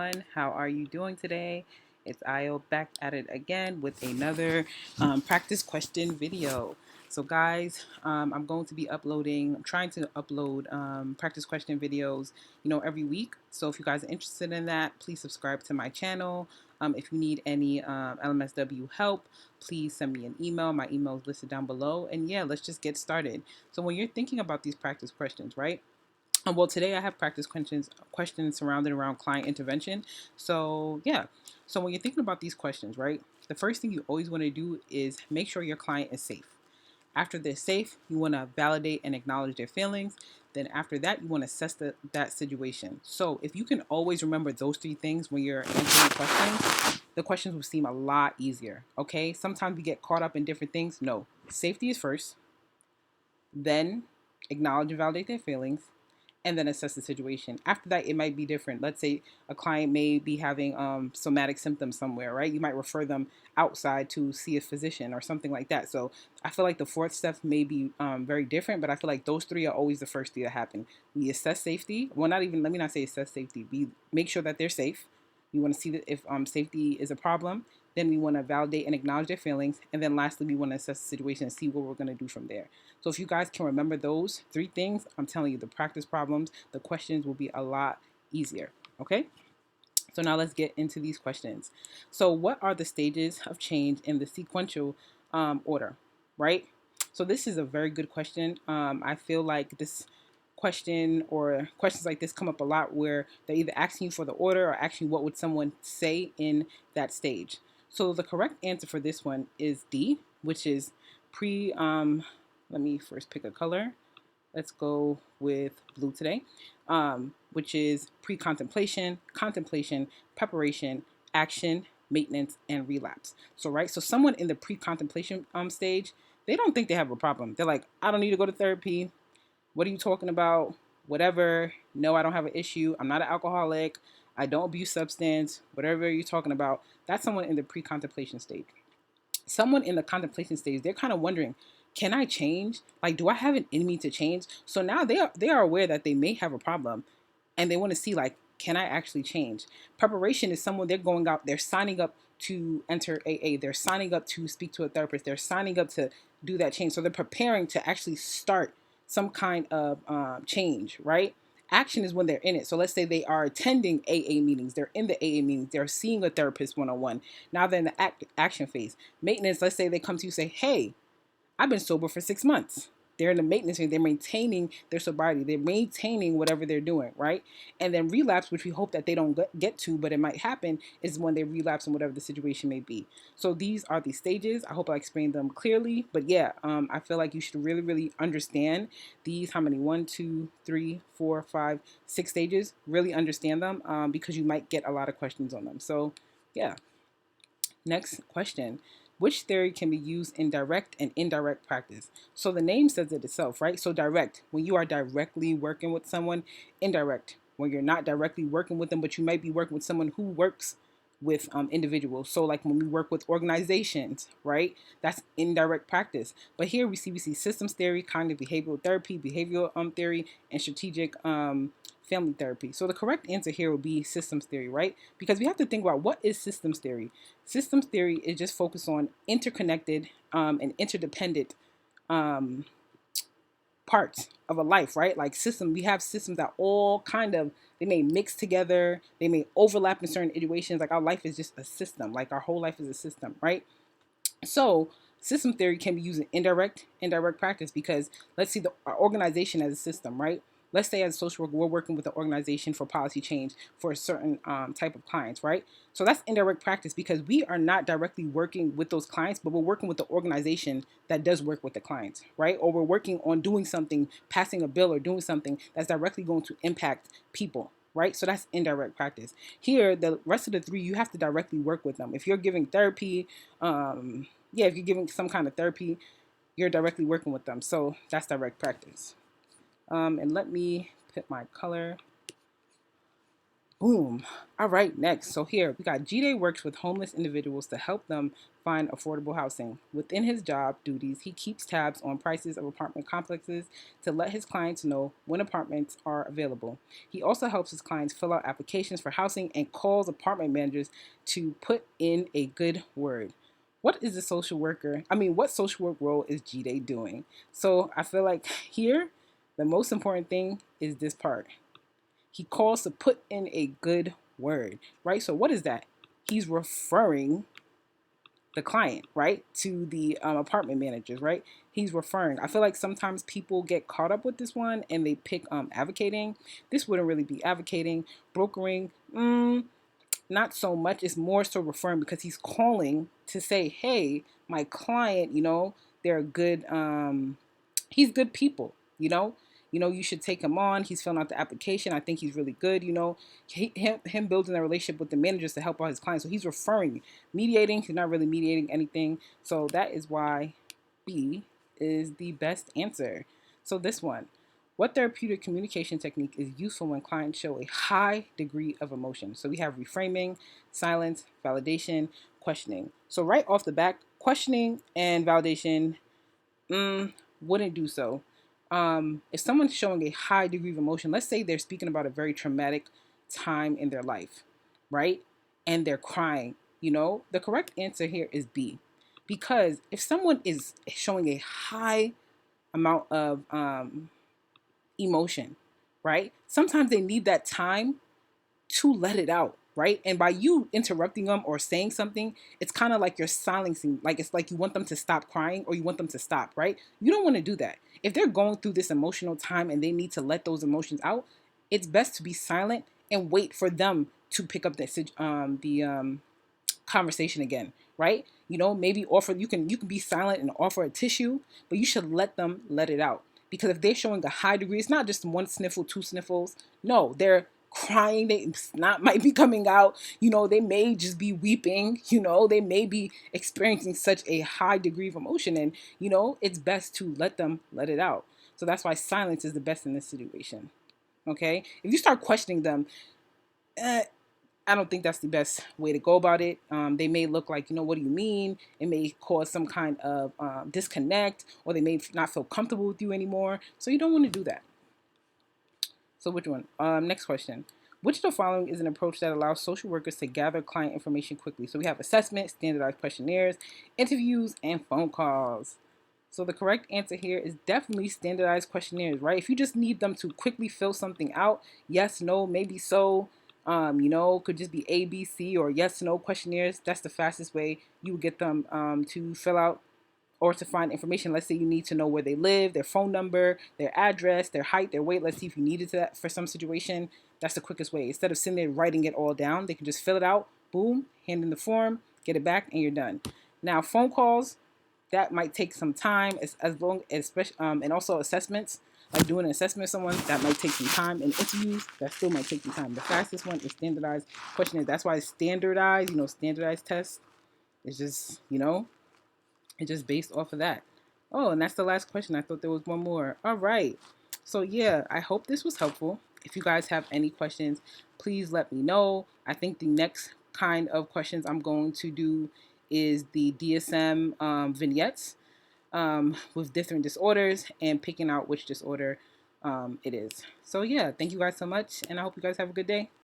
everyone. How are you doing today? It's Io back at it again with another practice question video. So guys, I'm going to be I'm trying to upload practice question videos, every week. So if you guys are interested in that, please subscribe to my channel. If you need any LMSW help, please send me an email. My email is listed down below. And yeah, let's just get started. So when you're thinking about these practice questions, right? Well, today I have practice questions surrounded around client intervention. So yeah, so when you're thinking about these questions, right, the first thing you always want to do is make sure your client is safe. After they're safe, you want to validate and acknowledge their feelings. Then after that, you want to assess that situation. So if you can always remember those three things when you're answering the questions will seem a lot easier. Okay, sometimes we get caught up in different things. No, safety is first, then acknowledge and validate their feelings, and then assess the situation. After that, it might be different. Let's say a client may be having somatic symptoms somewhere, right? You might refer them outside to see a physician or something like that. So I feel like the fourth step may be very different, but I feel like those three are always the first three that happen. We assess safety. Well, not even, let me not say assess safety. We make sure that they're safe. You want to see that if safety is a problem. Then we want to validate and acknowledge their feelings. And then lastly, we want to assess the situation and see what we're going to do from there. So if you guys can remember those three things, I'm telling you, the practice problems, the questions will be a lot easier. Okay? So now let's get into these questions. So what are the stages of change in the sequential order, right? So this is a very good question. I feel like this question or questions like this come up a lot where they're either asking you for the order or asking what would someone say in that stage. So the correct answer for this one is D, which is pre, let me first pick a color. Let's go with blue today, which is pre-contemplation, contemplation, preparation, action, maintenance, and relapse. So, right, so someone in the pre-contemplation stage, they don't think they have a problem. They're like, I don't need to go to therapy. What are you talking about? Whatever. No, I don't have an issue. I'm not an alcoholic. I don't abuse substance. Whatever you're talking about, that's someone in the pre-contemplation stage. Someone in the contemplation stage, they're kind of wondering, can I change? Like, do I have an enemy to change? So now they are aware that they may have a problem, and they want to see, like, can I actually change? Preparation is someone, they're going out, they're signing up to enter AA, they're signing up to speak to a therapist, they're signing up to do that change. So they're preparing to actually start some kind of change, right? Action is when they're in it. So let's say they are attending AA meetings, they're in the AA meetings, they're seeing a therapist one-on-one. Now they're in the action phase. Maintenance, let's say they come to you and say, hey, I've been sober for 6 months. They're in the maintenance phase. They're maintaining their sobriety. They're maintaining whatever they're doing, right? And then relapse, which we hope that they don't get to, but it might happen, is when they relapse in whatever the situation may be. So these are the stages. I hope I explained them clearly. But yeah, I feel like you should really, really understand these. How many? 1, 2, 3, 4, 5, 6 stages. Really understand them because you might get a lot of questions on them. So yeah. Next question. Which theory can be used in direct and indirect practice? So the name says it itself, right? So direct, when you are directly working with someone. Indirect, when you're not directly working with them, but you might be working with someone who works with individuals. So like when we work with organizations, right? That's indirect practice. But here we see systems theory, cognitive behavioral therapy, behavioral theory, and strategic family therapy. So the correct answer here will be systems theory, right? Because we have to think about, what is systems theory? Systems theory is just focused on interconnected and interdependent um, parts of a life, right? Like we have systems that all kind of, they may mix together, they may overlap in certain situations. Like our life is just a system, like our whole life is a system, right? So system theory can be used in indirect practice, because let's see our organization as a system, right? Let's say as a social worker, we're working with an organization for policy change for a certain type of clients, right? So that's indirect practice, because we are not directly working with those clients, but we're working with the organization that does work with the clients, right? Or we're working on doing something, passing a bill or doing something that's directly going to impact people, right? So that's indirect practice. Here, the rest of the three, you have to directly work with them. If you're giving therapy, if you're giving some kind of therapy, you're directly working with them. So that's direct practice. And let me pick my color. Boom. All right, next. So here we got G-Day works with homeless individuals to help them find affordable housing. Within his job duties, he keeps tabs on prices of apartment complexes to let his clients know when apartments are available. He also helps his clients fill out applications for housing and calls apartment managers to put in a good word. What is the social worker? What social work role is G-Day doing? So I feel like here, the most important thing is this part. He calls to put in a good word, right? So what is that? He's referring the client, right, to the apartment managers, right? He's referring. I feel like sometimes people get caught up with this one and they pick advocating. This wouldn't really be advocating. Brokering, not so much. It's more so referring because he's calling to say, hey, my client, they're good. He's good people, you should take him on. He's filling out the application. I think he's really good. Him building a relationship with the managers to help out his clients. So he's referring, mediating. He's not really mediating anything. So that is why B is the best answer. So this one, what therapeutic communication technique is useful when clients show a high degree of emotion? So we have reframing, silence, validation, questioning. So right off the bat, questioning and validation wouldn't do so. If someone's showing a high degree of emotion, let's say they're speaking about a very traumatic time in their life, right? And they're crying, the correct answer here is B. Because if someone is showing a high amount of emotion, right? Sometimes they need that time to let it out, right? And by you interrupting them or saying something, it's kind of like you're silencing, like it's like you want them to stop crying or you want them to stop, right? You don't want to do that. If they're going through this emotional time and they need to let those emotions out, it's best to be silent and wait for them to pick up the conversation again, right? Maybe offer you can be silent and offer a tissue, but you should let them let it out. Because if they're showing a high degree, it's not just one sniffle, two sniffles. No, they're crying. They snot might be coming out. They may just be weeping. They may be experiencing such a high degree of emotion, and it's best to let them let it out. So that's why silence is the best in this situation. Okay, if you start questioning them, I don't think that's the best way to go about it. They may look like, what do you mean? It may cause some kind of disconnect, or they may not feel comfortable with you anymore. So you don't want to do that. So which one? Next question. Which of the following is an approach that allows social workers to gather client information quickly? So we have assessment, standardized questionnaires, interviews, and phone calls. So the correct answer here is definitely standardized questionnaires, right? If you just need them to quickly fill something out, yes, no, maybe so, could just be A, B, C, or yes, no questionnaires. That's the fastest way you would get them to fill out or to find information. Let's say you need to know where they live, their phone number, their address, their height, their weight. Let's see if you needed that for some situation. That's the quickest way. Instead of sitting there writing it all down, they can just fill it out, boom, hand in the form, get it back, and you're done. Now, phone calls, that might take some time, as long as, and also assessments, like doing an assessment of someone, that might take some time. And interviews, that still might take some time. The fastest one is standardized questionnaires. That's why it's standardized, standardized tests. It's just, it's just based off of that. Oh, and that's the last question. I thought there was one more. All right. So, yeah, I hope this was helpful. If you guys have any questions, please let me know. I think the next kind of questions I'm going to do is the DSM vignettes with different disorders and picking out which disorder it is. So, yeah, thank you guys so much, and I hope you guys have a good day.